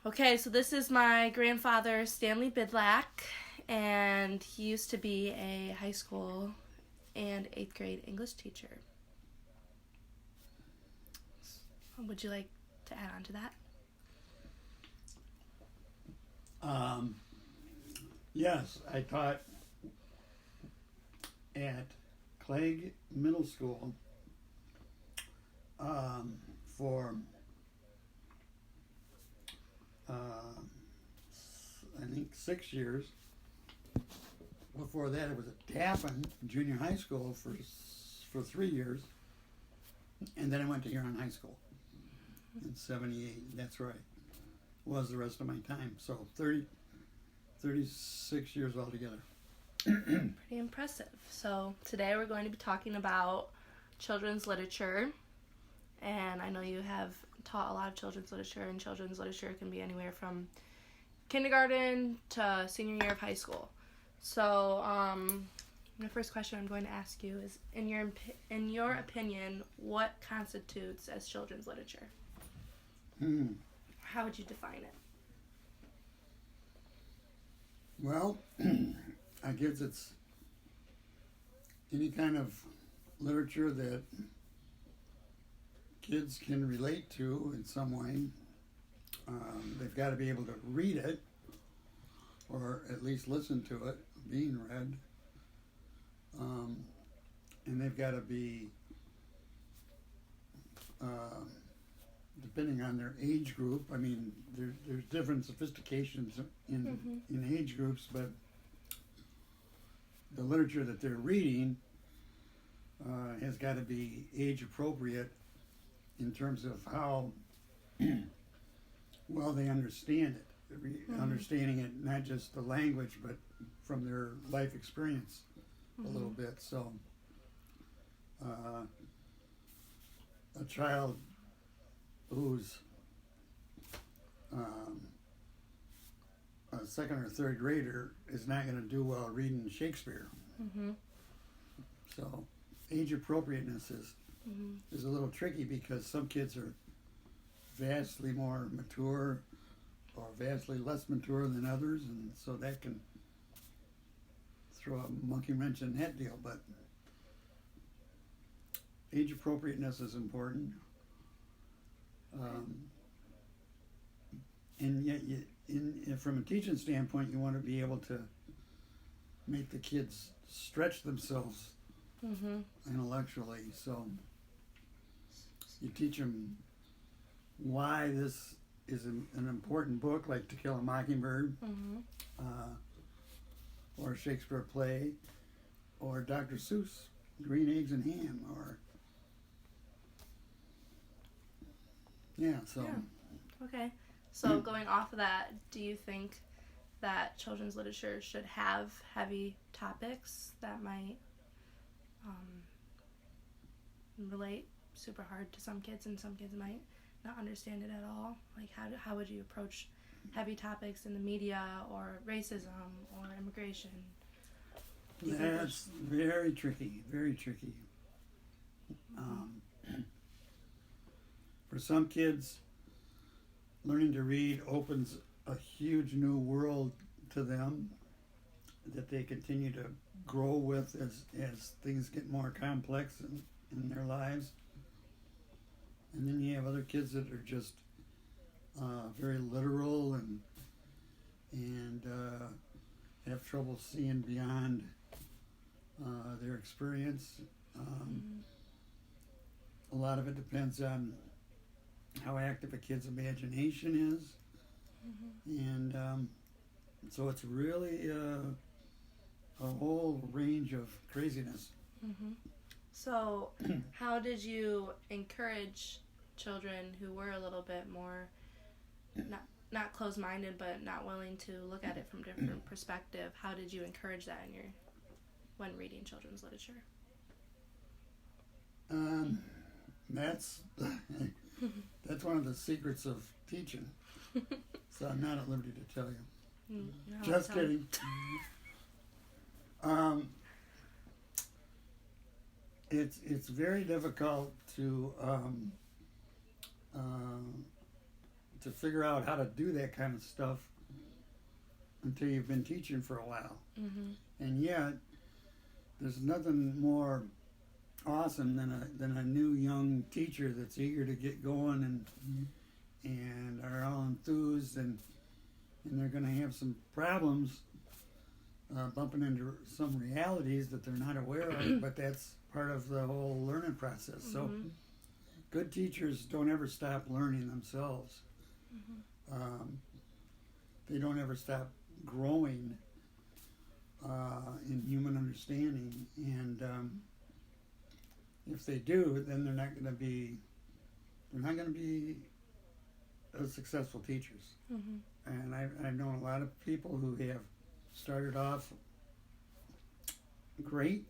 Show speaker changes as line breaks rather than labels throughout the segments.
Okay, so this is my grandfather, Stanley Bidlack, and he used to be a high school and 8th grade English teacher. Would you like to add on to that?
Yes, I taught at Clegg Middle School for I think 6 years. Before that, it was at Tappan Junior High School for 3 years, and then I went to Huron High School in '78. That's right. Was the rest of my time. So 36 years altogether.
Pretty impressive. So today we're going to be talking about children's literature, and I know you have taught a lot of children's literature, and children's literature can be anywhere from kindergarten to senior year of high school. So the first question I'm going to ask you is, in your opinion, what constitutes as children's literature? How would you define it?
Well, I guess it's any kind of literature that kids can relate to in some way. They've got to be able to read it, or at least listen to it being read. And they've got to be, depending on their age group, I mean, there's different sophistications in age groups, but the literature that they're reading has got to be age appropriate in terms of how well they understand it. Understanding it, not just the language, but from their life experience a little bit. So a child who's a second or third grader is not going to do well reading Shakespeare. So age appropriateness is a little tricky, because some kids are vastly more mature or vastly less mature than others, and so that can throw a monkey wrench in that deal. But age appropriateness is important, and yet from a teaching standpoint, you want to be able to make the kids stretch themselves intellectually. So you teach them why this is an important book, like To Kill a Mockingbird, or a Shakespeare play, or Dr. Seuss, Green Eggs and Ham, or
Okay. So going off of that, do you think that children's literature should have heavy topics that might relate super hard to some kids, and some kids might not understand it at all? Like, how would you approach heavy topics in the media, or racism, or immigration?
That's very tricky, very tricky. For some kids, learning to read opens a huge new world to them that they continue to grow with as things get more complex in their lives. And then you have other kids that are just very literal and have trouble seeing beyond their experience. A lot of it depends on how active a kid's imagination is, and so it's really a whole range of craziness.
So how did you encourage children who were a little bit more not closed-minded, but not willing to look at it from different perspective? How did you encourage that when reading children's literature?
That's one of the secrets of teaching. So I'm not at liberty to tell you.
No,
Just kidding. It's very difficult to to figure out how to do that kind of stuff until you've been teaching for a while.
Mm-hmm.
And yet, there's nothing more awesome than a new young teacher that's eager to get going and are all enthused, and they're going to have some problems bumping into some realities that they're not aware of, but that's part of the whole learning process. So
Mm-hmm.
good teachers don't ever stop learning themselves.
Mm-hmm.
They don't ever stop growing in human understanding, and if they do, then they're not going to be successful teachers.
Mm-hmm.
And I've known a lot of people who have started off great,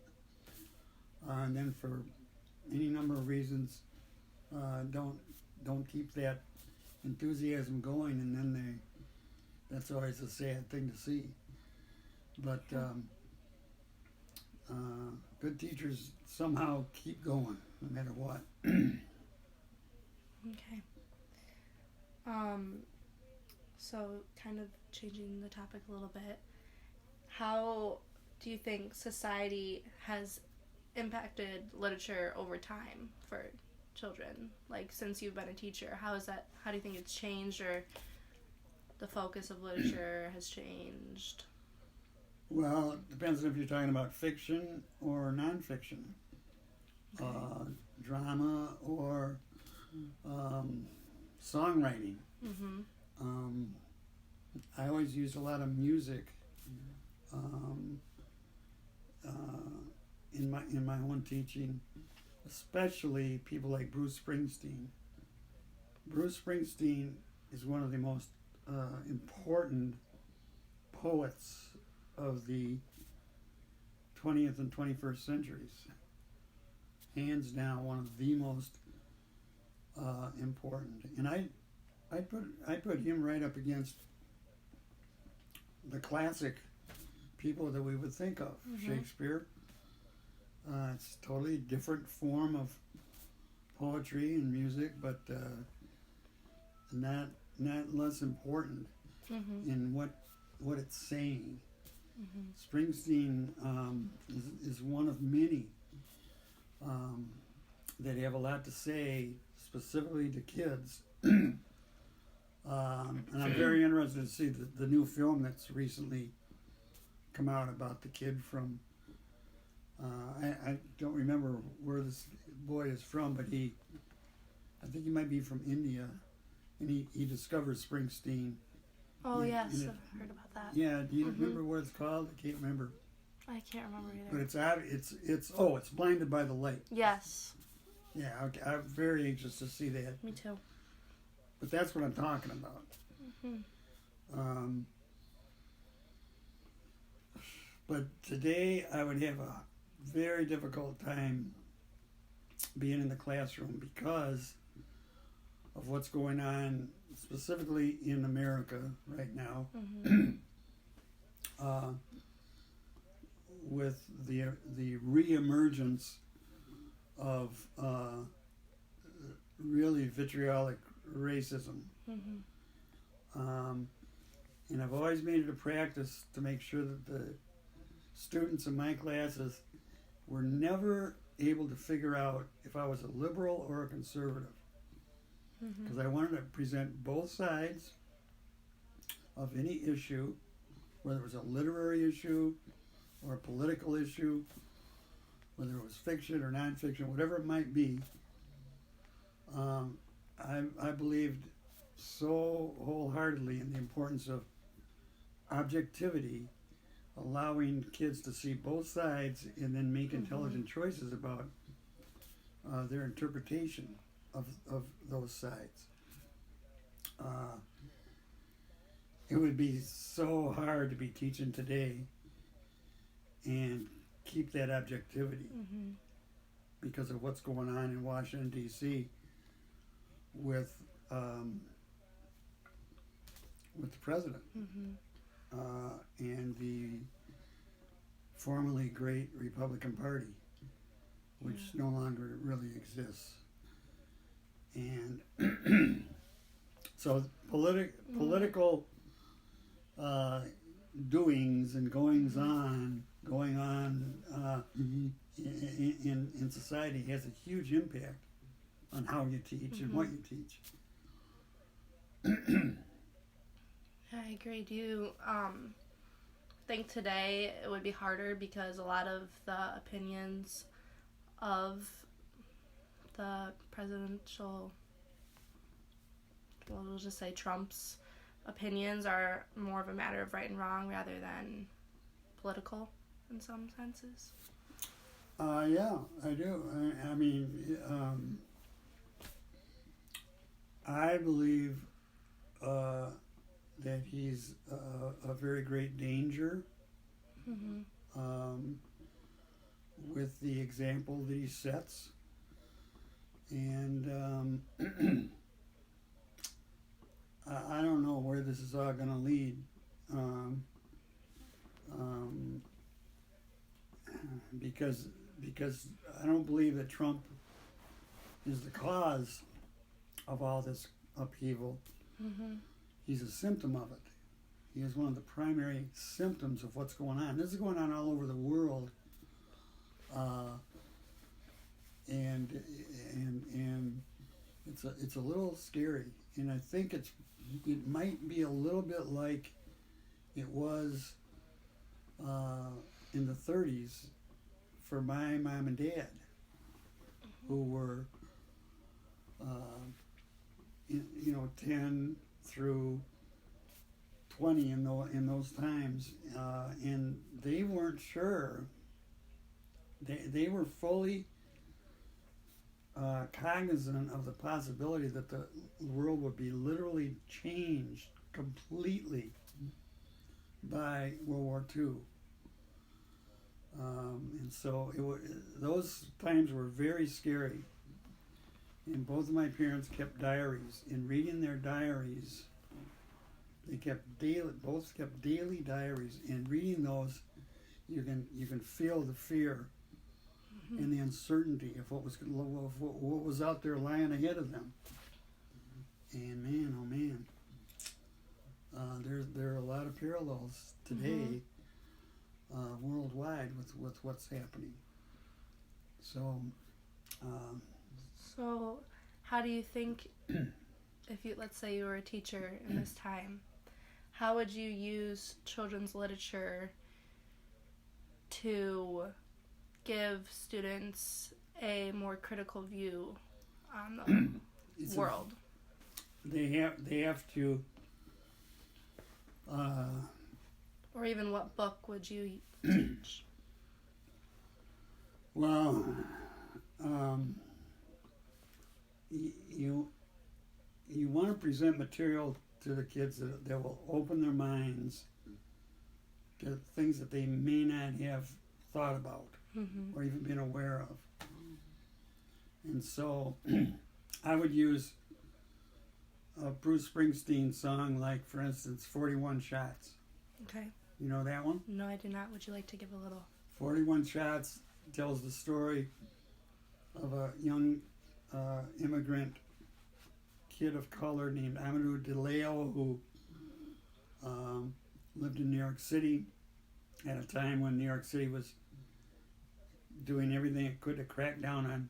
and then for any number of reasons don't keep that enthusiasm going, and then that's always a sad thing to see. But good teachers somehow keep going no matter what.
Okay. So kind of changing the topic a little bit, how do you think society has impacted literature over time for children? Like, since you've been a teacher, how do you think it's changed, or the focus of literature has changed?
Well, it depends on if you're talking about fiction or nonfiction,
Okay.
drama or songwriting.
Mm-hmm.
I always use a lot of music in my own teaching, especially people like Bruce Springsteen. Bruce Springsteen is one of the most important poets of the 20th and 21st centuries. Hands down, one of the most important. And I put him right up against the classic people that we would think of.
Mm-hmm.
Shakespeare. It's a totally different form of poetry and music, but not less important
Mm-hmm.
in what it's saying.
Mm-hmm.
Springsteen is one of many that have a lot to say specifically to kids. And I'm very interested to see the new film that's recently come out about the kid from, I don't remember where this boy is from, but I think he might be from India, and he discovers Springsteen.
Oh,
Yeah,
yes,
and
I've heard about that.
Yeah, do you
Mhm.
remember what it's called? I can't remember.
I can't remember
But
either.
it's Blinded by the Light.
Yes,
Yeah, okay, I'm very anxious to see that.
me too.
But that's what I'm talking about.
Mm-hmm.
But today I would have a very difficult time being in the classroom because of what's going on specifically in America right now.
Mm-hmm.
With the reemergence of really vitriolic racism.
Mm-hmm.
And I've always made it a practice to make sure that the students in my classes were never able to figure out if I was a liberal or a conservative, because I wanted to present both sides of any issue, whether it was a literary issue or a political issue, whether it was fiction or nonfiction, whatever it might be. I believed so wholeheartedly in the importance of objectivity, allowing kids to see both sides and then make intelligent choices about their interpretation of those sides. It would be so hard to be teaching today and keep that objectivity
Mm-hmm.
because of what's going on in Washington, D.C. with the president and the formerly great Republican Party, which no longer really exists. And So political doings and goings on going on in society has a huge impact on how you teach and what you teach.
I agree. Do you think today it would be harder because a lot of the opinions of the presidential, well, we'll just say Trump's opinions are more of a matter of right and wrong rather than political in some senses?
Yeah, I do. I mean, I believe that he's a very great danger with the example that he sets. And I don't know where this is all going to lead. Because I don't believe that Trump is the cause of all this upheaval. He's a symptom of it. He is one of the primary symptoms of what's going on. This is going on all over the world, and it's a little scary. And I think it might be a little bit like it was in the 30s for my mom and dad, who were 10 through 20 in those times, and they weren't sure. They were fully cognizant of the possibility that the world would be literally changed completely by World War II. And so those times were very scary. And both of my parents kept diaries. In reading their diaries, both kept daily diaries. And reading those, you can feel the fear and the uncertainty of what was out there lying ahead of them. And man, oh man, there are a lot of parallels today worldwide with what's happening. So.
So, how do you think, let's say you were a teacher in this time, how would you use children's literature to give students a more critical view on the world?
They have to.
Or even what book would you teach?
Well, you want to present material to the kids that will open their minds to things that they may not have thought about or even been aware of. And so I would use a Bruce Springsteen song, like, for instance, 41 Shots.
Okay.
You know that one?
No, I do not. Would you like to give a little?
41 Shots tells the story of a young immigrant kid of color named Amadou DeLeo, who lived in New York City at a time when New York City was doing everything it could to crack down on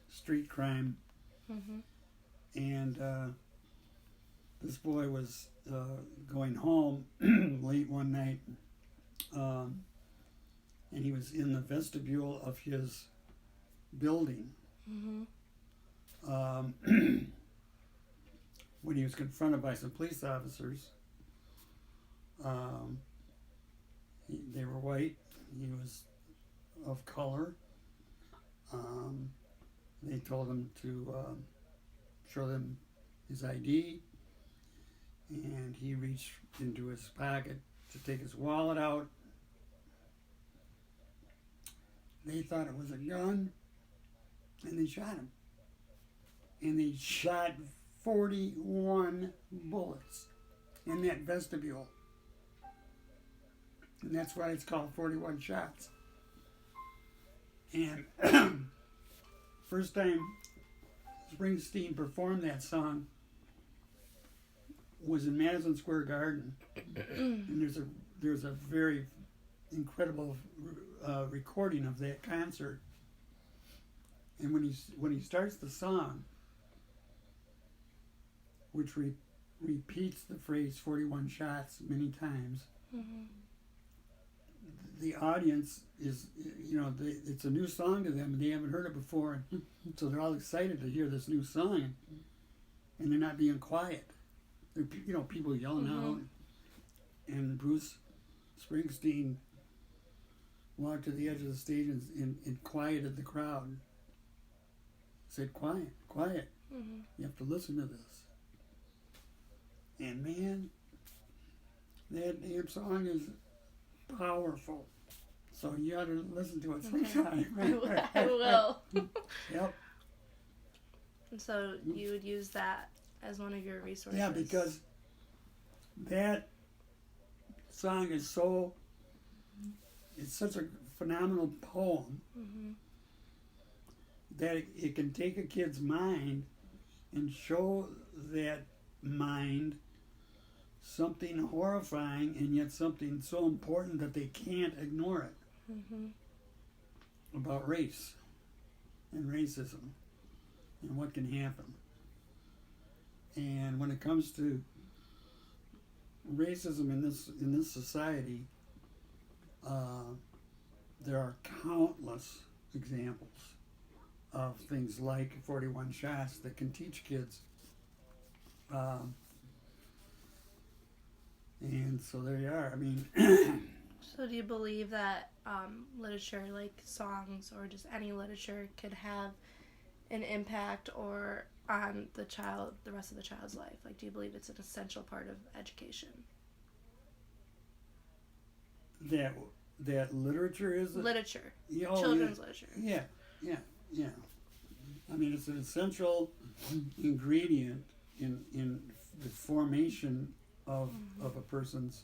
street crime. And this boy was going home late one night, and he was in the vestibule of his building when he was confronted by some police officers. They were white. He was of color. They told him to show them his ID, and he reached into his pocket to take his wallet out. They thought it was a gun, and they shot him. And they shot 41 bullets in that vestibule. And that's why it's called 41 Shots. And first time Springsteen performed that song, was in Madison Square Garden, and there's a very incredible recording of that concert. And when he starts the song, which repeats the phrase 41 shots many times, the audience is, it's a new song to them, and they haven't heard it before, and so they're all excited to hear this new song, and they're not being quiet. They're, people yelling out, and Bruce Springsteen walked to the edge of the stage and quieted the crowd. Said, quiet, quiet. You have to listen to this. And man, that damn song is powerful. So you ought to listen to it sometime.
I will.
Yep.
And so you would use that as one of your resources.
Yeah, because that song is it's such a phenomenal poem that it can take a kid's mind and show that mind something horrifying and yet something so important that they can't ignore it. About race and racism and what can happen. And when it comes to racism in this society, there are countless examples of things like 41 shots that can teach kids. And so there you are. I mean,
so do you believe that literature, like songs or just any literature, could have an impact or on the rest of the child's life? Like, do you believe it's an essential part of education?
That literature is
literature, children's literature.
Yeah. I mean, it's an essential ingredient in the formation of a person's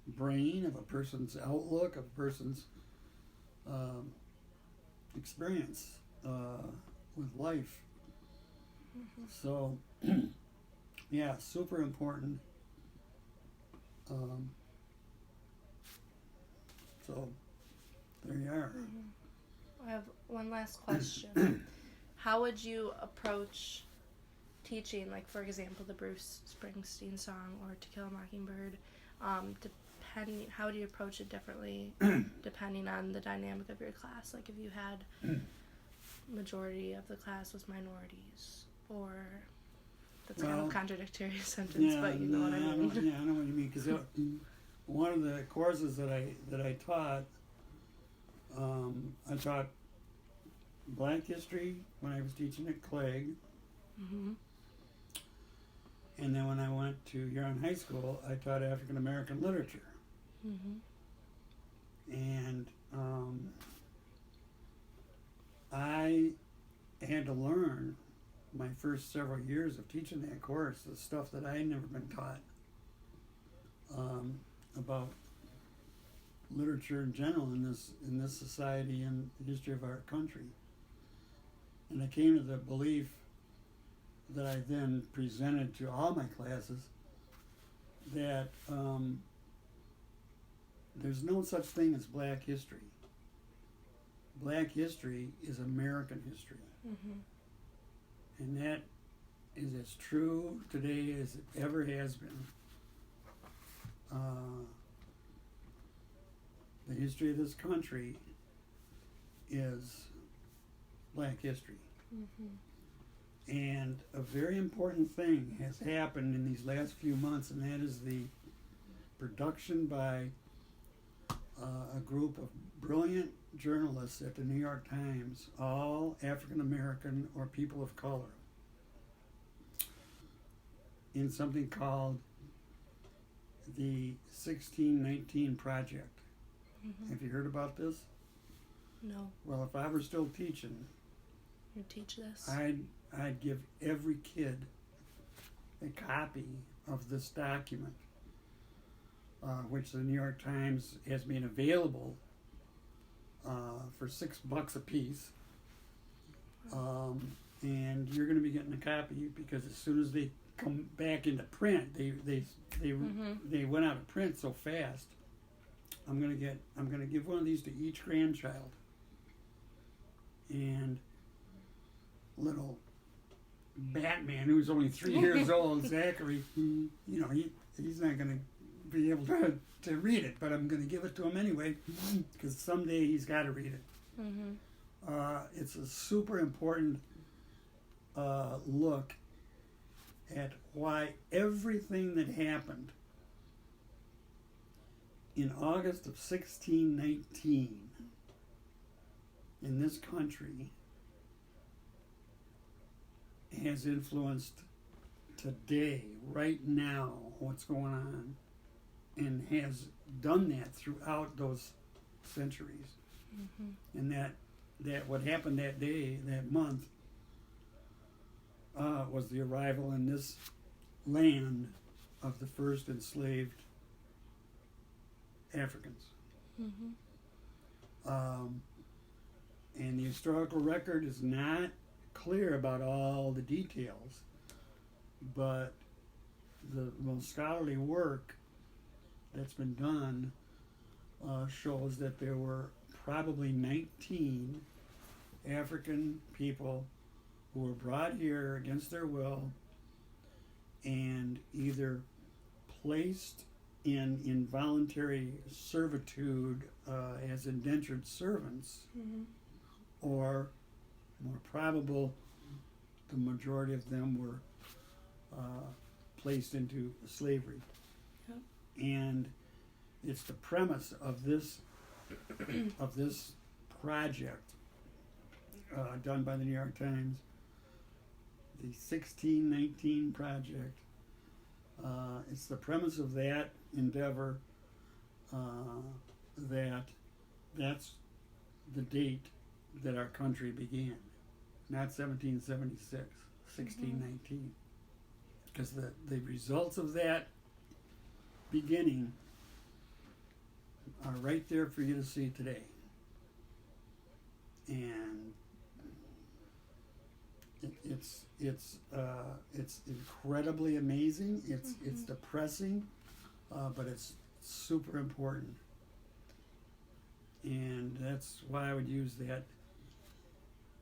brain, of a person's outlook, of a person's experience with life. So, yeah, super important. So, there you are.
I have one last question. How would you approach teaching, like, for example, the Bruce Springsteen song or To Kill a Mockingbird? How would you approach it differently depending on the dynamic of your class? Like, if you had majority of the class was minorities, or that's kind of a contradictory sentence, but you know what I mean.
I know what you mean, because one of the courses that I taught, I taught Black history when I was teaching at Clegg, and then when I went to Huron High School, I taught African American literature. And I had to learn my first several years of teaching that course the stuff that I had never been taught about literature in general in this society and the history of our country. And I came to the belief that I then presented to all my classes that there's no such thing as Black history. Black history is American history. And that is as true today as it ever has been. The history of this country is Black history. And a very important thing has happened in these last few months, and that is the production by a group of brilliant journalists at the New York Times, all African American or people of color, in something called the 1619 Project. Have you heard about this?
No.
Well, if I were still teaching,
you teach this?
I'd give every kid a copy of this document, which the New York Times has made available for $6 a piece. And you're going to be getting a copy, because as soon as they come back into print. They went out of print so fast. I'm gonna give one of these to each grandchild. And little Batman, who's only 3 years old, Zachary, he's not gonna be able to read it, but I'm gonna give it to him anyway because someday he's got to read it. It's a super important look at why everything that happened in August of 1619 in this country has influenced today, right now, what's going on, and has done that throughout those centuries. And that what happened that day, that month, was the arrival in this land of the first enslaved Africans. And the historical record is not clear about all the details, but the most scholarly work that's been done shows that there were probably 19 African people who were brought here against their will and either placed in involuntary servitude as indentured servants, or more probable, the majority of them were placed into slavery. And it's the premise of this project done by the New York Times, the 1619 Project. It's the premise of that endeavor that's the date that our country began, not 1776, 1619. Because the results of that beginning are right there for you to see today. And it's incredibly amazing. It's depressing, but it's super important. And that's why I would use that.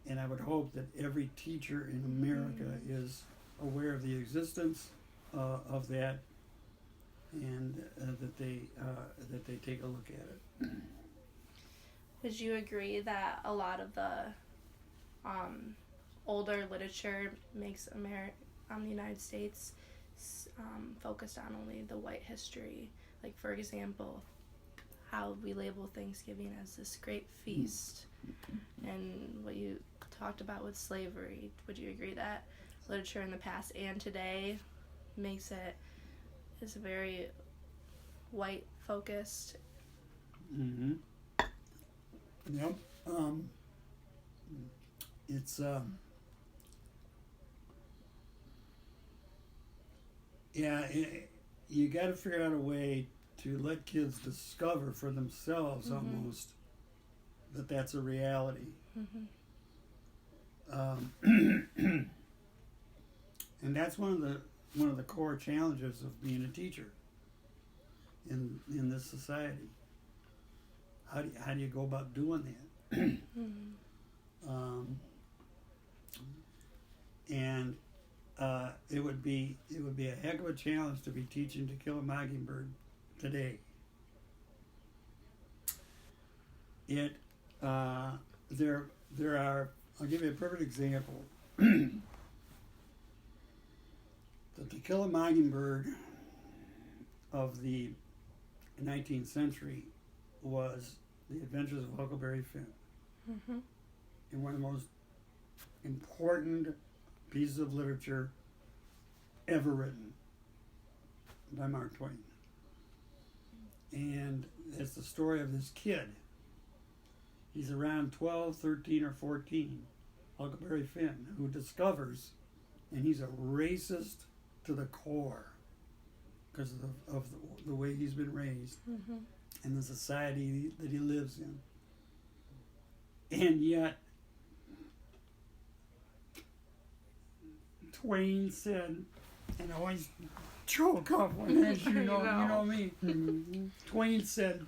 And I would hope that every teacher in America is aware of the existence of that, and that they take a look at it.
Would you agree that a lot of the older literature makes the United States focused on only the white history? Like, for example, how we label Thanksgiving as this great feast, and what you talked about with slavery. Would you agree that literature in the past and today makes it is very white focused?
Yep. It's you got to figure out a way to let kids discover for themselves almost that that's a reality. And that's one of the core challenges of being a teacher in this society. How do you go about doing that? And it would be a heck of a challenge to be teaching To Kill a Mockingbird today. There are. I'll give you a perfect example. The To Kill a Mockingbird of the 19th century was The Adventures of Huckleberry Finn. And one of the most important pieces of literature ever written by Mark Twain. And it's the story of this kid. He's around 12, 13, or 14, Huckleberry Finn, who discovers, and he's a racist to the core because of the way he's been raised and the society that he lives in. And yet, Twain said,
and I always choke up when as you know,
know.
you know me. Twain said,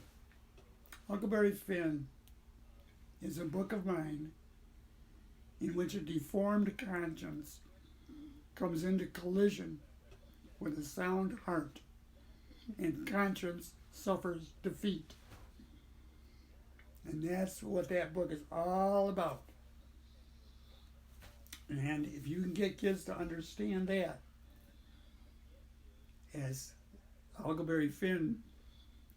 Huckleberry Finn is a book of mine in which a deformed conscience comes into collision with a sound heart, and conscience suffers defeat. And that's what that book is all about. And if you can get kids to understand that, as Huckleberry Finn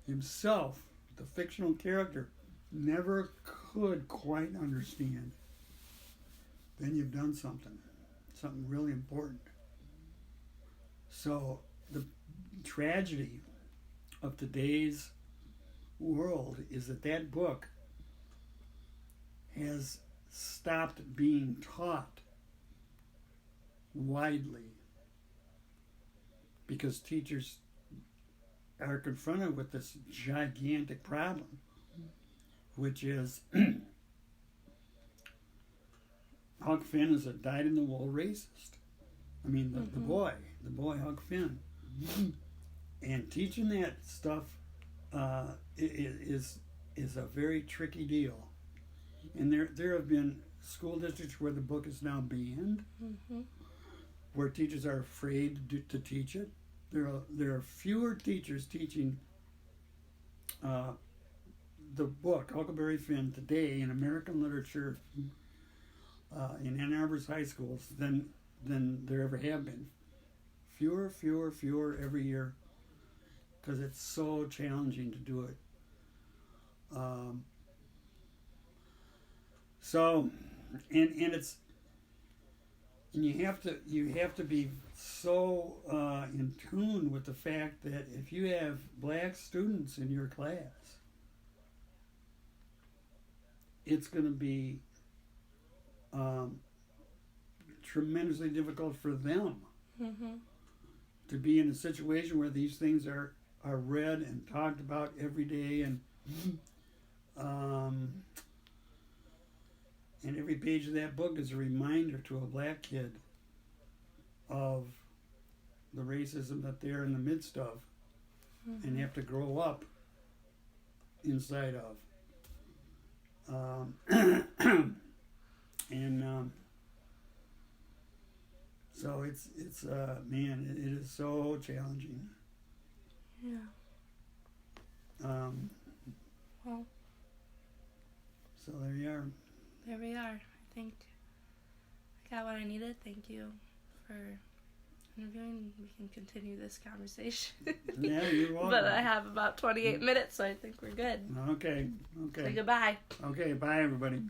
himself, the fictional character, never could quite understand, then you've done something really important. So the tragedy of today's world is that book has stopped being taught widely because teachers are confronted with this gigantic problem, which is Huck Finn is a dyed-in-the-wool racist. I mean, the boy Huck Finn. And teaching that stuff is a very tricky deal. And there have been school districts where the book is now banned, where teachers are afraid to teach it. There are fewer teachers teaching the book Huckleberry Finn today in American literature in Ann Arbor's high schools than there ever have been. Fewer every year, because it's so challenging to do it. So, and it's, and you have to be so in tune with the fact that if you have black students in your class, it's going to be tremendously difficult for them to be in a situation where these things are read and talked about every day, and every page of that book is a reminder to a black kid of the racism that they're in the midst of and have to grow up inside of. So it's man, it is so challenging.
Yeah. Well.
So there you are.
There we are. I think I got what I needed. Thank you for interviewing. We can continue this conversation.
Yeah, you're welcome.
But I have about 28 minutes, so I think we're good.
Okay.
Say goodbye.
Okay, bye everybody.